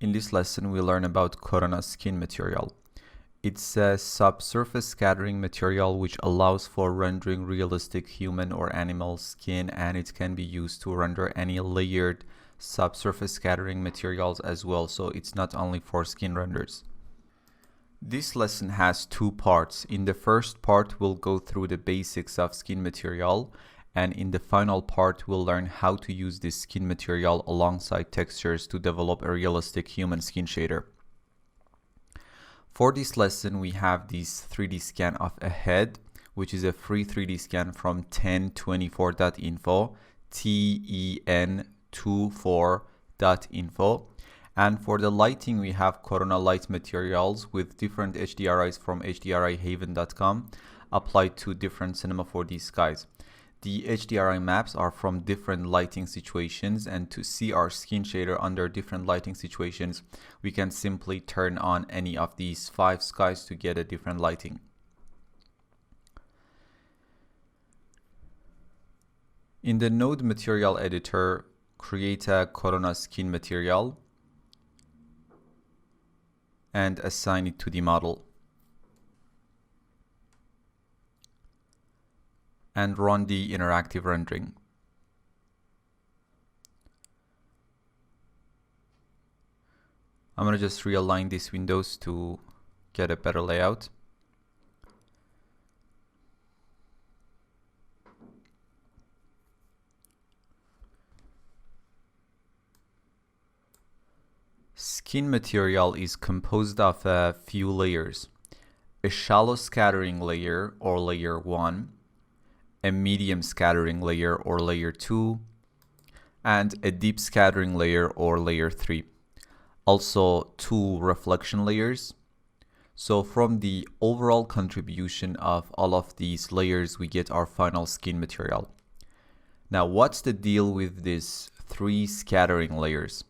In this lesson, we learn about Corona skin material. It's a subsurface scattering material which allows for rendering realistic human or animal skin, and it can be used to render any layered subsurface scattering materials as well, so it's not only for skin renders. This lesson has two parts. In the first part, we'll go through the basics of skin material, and in the final part, we'll learn how to use this skin material alongside textures to develop a realistic human skin shader. For this lesson, we have this 3D scan of a head, which is a free 3D scan from ten24.info, ten24.info. And for the lighting, we have Corona light materials with different HDRIs from hdrihaven.com applied to different cinema 4D skies. The HDRI maps are from different lighting situations, and to see our skin shader under different lighting situations, we can simply turn on any of these 5 skies to get a different lighting. In the node material editor, create a Corona skin material and assign it to the model. And run the interactive rendering. I'm going to just realign these windows to get a better layout. Skin material is composed of a few layers: a shallow scattering layer or layer 1, a medium scattering layer or layer 2, and a deep scattering layer or layer 3. Also 2 reflection layers. So from the overall contribution of all of these layers, we get our final skin material. Now, what's the deal with these 3 scattering layers?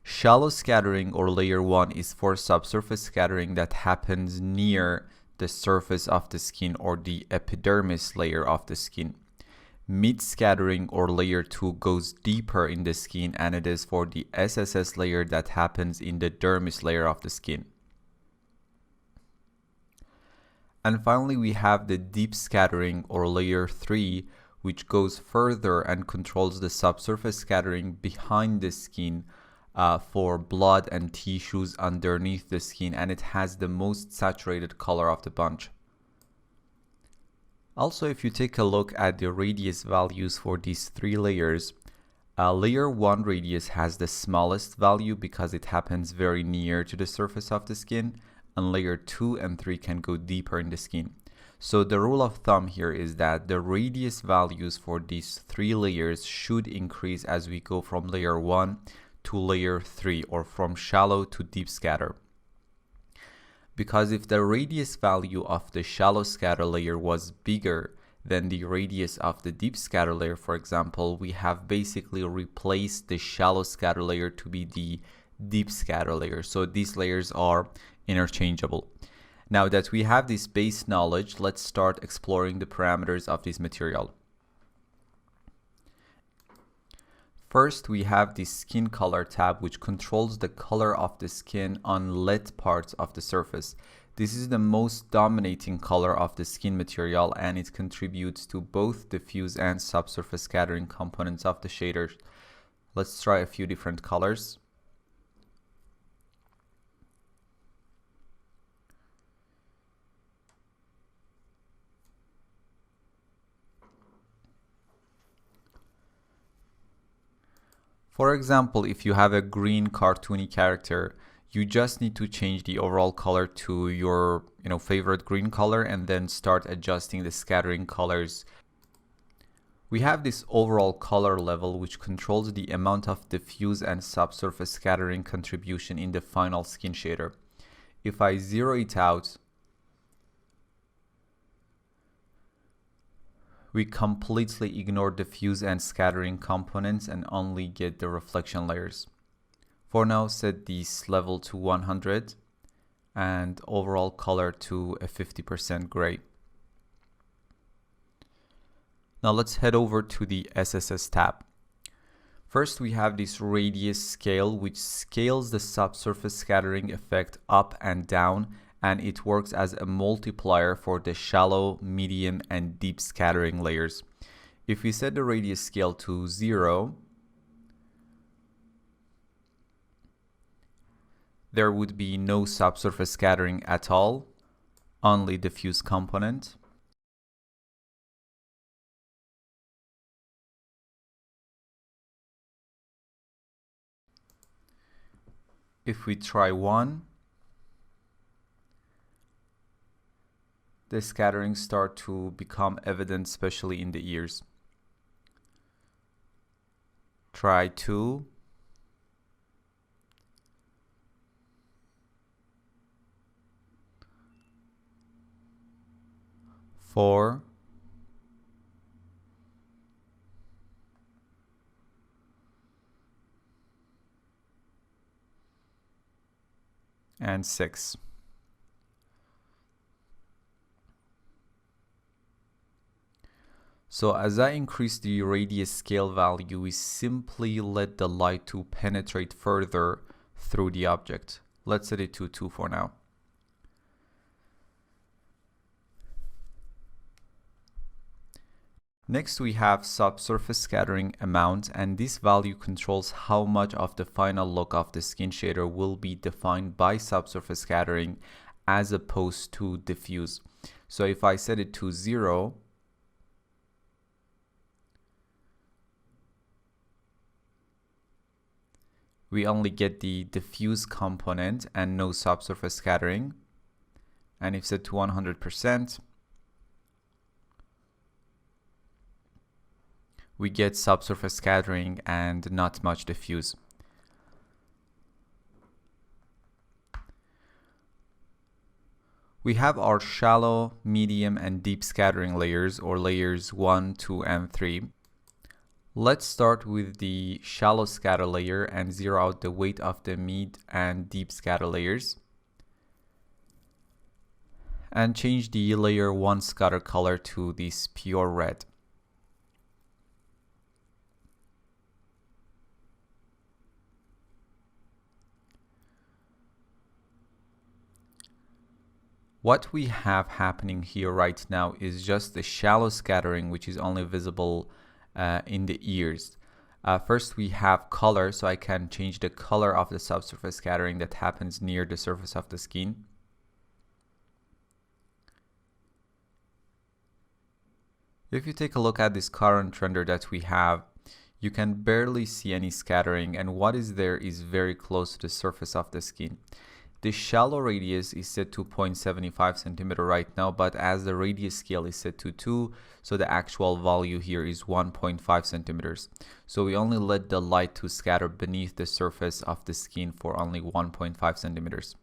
Shallow scattering or layer 1 is for subsurface scattering that happens near the surface of the skin or the epidermis layer of the skin. Mid scattering or layer 2 goes deeper in the skin, and it is for the SSS layer that happens in the dermis layer of the skin. And finally, we have the deep scattering or layer 3, which goes further and controls the subsurface scattering behind the skin for blood and tissues underneath the skin, and it has the most saturated color of the bunch. Also, if you take a look at the radius values for these 3 layers, layer 1 radius has the smallest value because it happens very near to the surface of the skin, and layer 2 and 3 can go deeper in the skin. So the rule of thumb here is that the radius values for these 3 layers should increase as we go from layer 1 to layer 3, or from shallow to deep scatter. Because if the radius value of the shallow scatter layer was bigger than the radius of the deep scatter layer, for example, we have basically replaced the shallow scatter layer to be the deep scatter layer. So these layers are interchangeable. Now that we have this base knowledge, let's start exploring the parameters of this material. First, we have the skin color tab, which controls the color of the skin on lit parts of the surface. This is the most dominating color of the skin material, and it contributes to both diffuse and subsurface scattering components of the shader. Let's try a few different colors. For example, if you have a green cartoony character, you just need to change the overall color to your favorite green color and then start adjusting the scattering colors. We have this overall color level which controls the amount of diffuse and subsurface scattering contribution in the final skin shader. If I zero it out, we completely ignore diffuse and scattering components and only get the reflection layers. For now, set this level to 100 and overall color to a 50% gray. Now let's head over to the SSS tab. First, we have this radius scale, which scales the subsurface scattering effect up and down, and it works as a multiplier for the shallow, medium, and deep scattering layers. If we set the radius scale to 0, there would be no subsurface scattering at all, only diffuse component. If we try 1, the scatterings start to become evident, especially in the ears. Try 2. Four. And 6. So as I increase the radius scale value, we simply let the light to penetrate further through the object. Let's set it to 2 for now. Next, we have subsurface scattering amount, and this value controls how much of the final look of the skin shader will be defined by subsurface scattering as opposed to diffuse. So if I set it to 0, we only get the diffuse component and no subsurface scattering. And if set to 100%, we get subsurface scattering and not much diffuse. We have our shallow, medium, and deep scattering layers, or layers 1, 2, and 3. Let's start with the shallow scatter layer and zero out the weight of the mid and deep scatter layers. And change the layer 1 scatter color to this pure red. What we have happening here right now is just the shallow scattering, which is only visible in the ears. First, we have color, so I can change the color of the subsurface scattering that happens near the surface of the skin. If you take a look at this current render that we have, you can barely see any scattering, and what is there is very close to the surface of the skin. The shallow radius is set to 0.75 centimeter right now, but as the radius scale is set to 2, so the actual value here is 1.5 centimeters. So we only let the light to scatter beneath the surface of the skin for only 1.5 centimeters.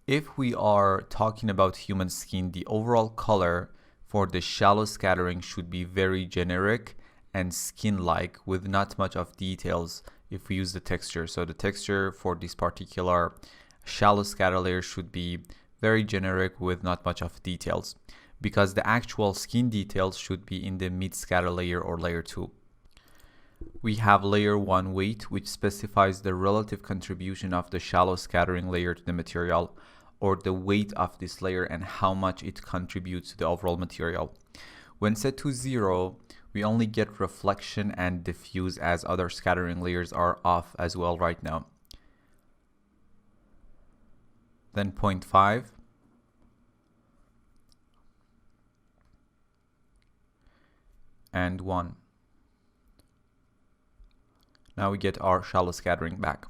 If we are talking about human skin, the overall color for the shallow scattering should be very generic and skin-like with not much of details if we use the texture. So the texture for this particular shallow scatter layer should be very generic with not much of details, because the actual skin details should be in the mid scatter layer or layer 2. We have layer 1 weight, which specifies the relative contribution of the shallow scattering layer to the material, or the weight of this layer and how much it contributes to the overall material. When set to 0, we only get reflection and diffuse, as other scattering layers are off as well right now. Then 0.5. And 1. Now we get our shallow scattering back.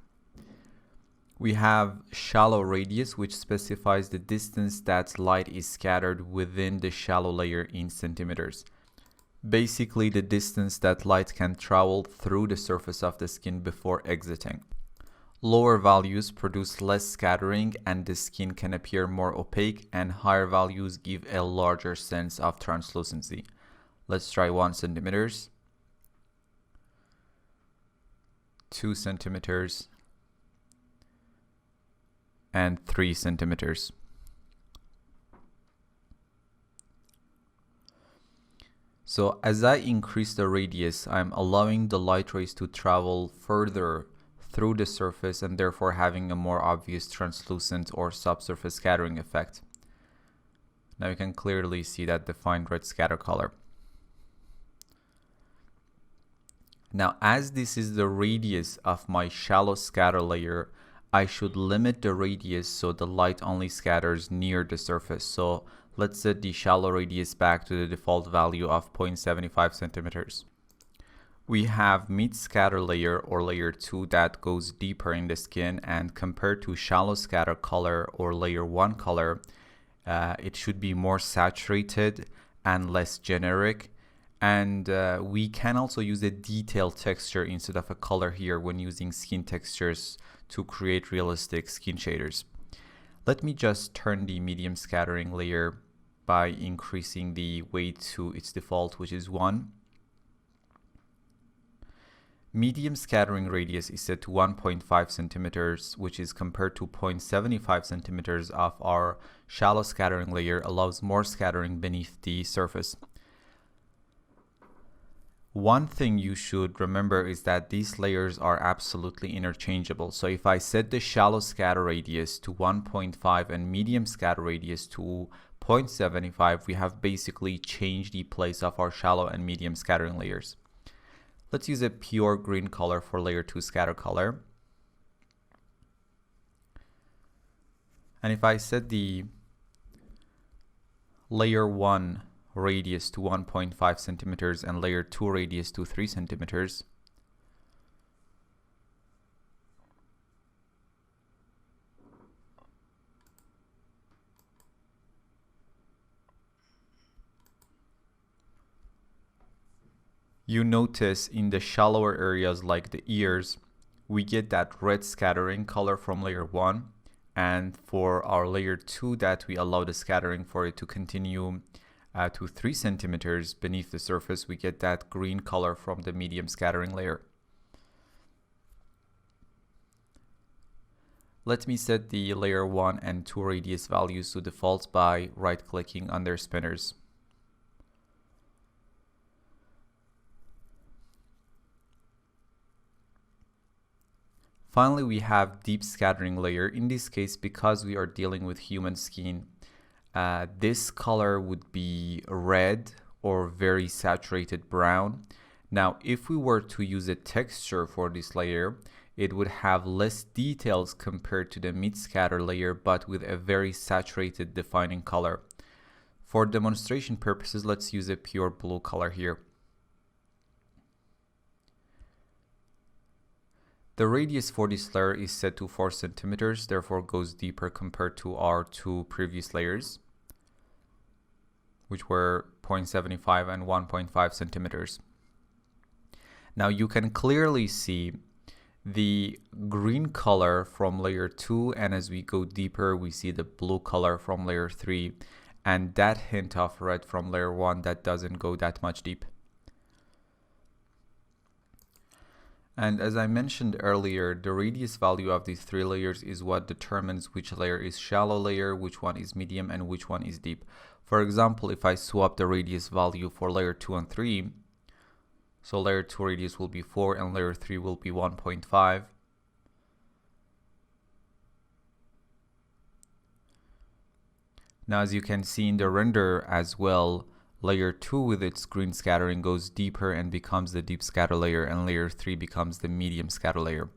We have shallow radius, which specifies the distance that light is scattered within the shallow layer in centimeters. Basically, the distance that light can travel through the surface of the skin before exiting. Lower values produce less scattering and the skin can appear more opaque, and higher values give a larger sense of translucency. Let's try 1 centimeters, 2 centimeters, and 3 centimeters. So as I increase the radius, I'm allowing the light rays to travel further through the surface and therefore having a more obvious translucent or subsurface scattering effect. Now you can clearly see that defined red scatter color. Now, as this is the radius of my shallow scatter layer, I should limit the radius so the light only scatters near the surface. So let's set the shallow radius back to the default value of 0.75 centimeters. We have mid scatter layer or layer 2 that goes deeper in the skin, and compared to shallow scatter color or layer 1 color, it should be more saturated and less generic. And we can also use a detailed texture instead of a color here when using skin textures to create realistic skin shaders. Let me just turn the medium scattering layer by increasing the weight to its default, which is 1. Medium scattering radius is set to 1.5 centimeters, which is compared to 0.75 centimeters of our shallow scattering layer, allows more scattering beneath the surface. One thing you should remember is that these layers are absolutely interchangeable. So if I set the shallow scatter radius to 1.5 and medium scatter radius to 0.75, we have basically changed the place of our shallow and medium scattering layers. Let's use a pure green color for layer 2 scatter color. And if I set the layer 1 radius to 1.5 centimeters and layer 2 radius to 3 centimeters, you notice in the shallower areas like the ears, we get that red scattering color from layer 1, and for our layer 2 that we allow the scattering for it to continue to 3 centimeters beneath the surface, we get that green color from the medium scattering layer. Let me set the layer 1 and 2 radius values to default by right-clicking on their spinners. Finally, we have deep scattering layer. In this case, because we are dealing with human skin, this color would be red or very saturated brown. Now, if we were to use a texture for this layer, it would have less details compared to the mid scatter layer, but with a very saturated defining color. For demonstration purposes, let's use a pure blue color here. The radius for this layer is set to 4 centimeters, therefore goes deeper compared to our 2 previous layers, which were 0.75 and 1.5 centimeters. Now you can clearly see the green color from layer 2, and as we go deeper we see the blue color from layer 3, and that hint of red from layer 1 that doesn't go that much deep. And as I mentioned earlier, the radius value of these 3 layers is what determines which layer is shallow layer, which one is medium, and which one is deep. For example, if I swap the radius value for layer 2 and 3, so layer 2 radius will be 4 and layer 3 will be 1.5. Now as you can see in the render as well, layer 2 with its green scattering goes deeper and becomes the deep scatter layer, and layer 3 becomes the medium scatter layer.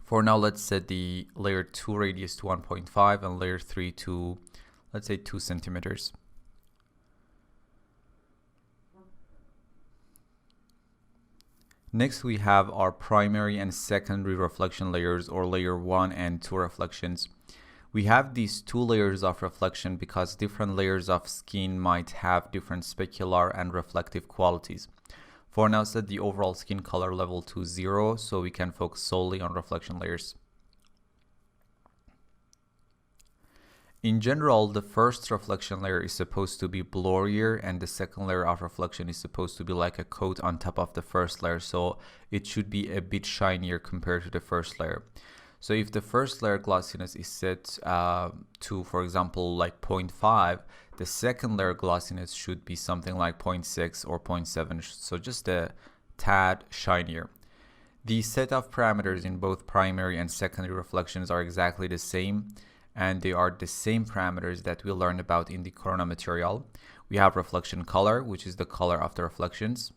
For now, let's set the layer 2 radius to 1.5 and layer 3 to, let's say, 2 centimeters. Next, we have our primary and secondary reflection layers, or layer 1 and 2 reflections. We have these 2 layers of reflection because different layers of skin might have different specular and reflective qualities. For now, set the overall skin color level to 0 so we can focus solely on reflection layers. In general, the first reflection layer is supposed to be blurrier, and the second layer of reflection is supposed to be like a coat on top of the first layer, so it should be a bit shinier compared to the first layer. So if the first layer glossiness is set to, for example, like 0.5, The second layer glossiness should be something like 0.6 or 0.7, so just a tad shinier. The set of parameters in both primary and secondary reflections are exactly the same, and they are the same parameters that we learned about in the Corona material. We have reflection color, which is the color of the reflections.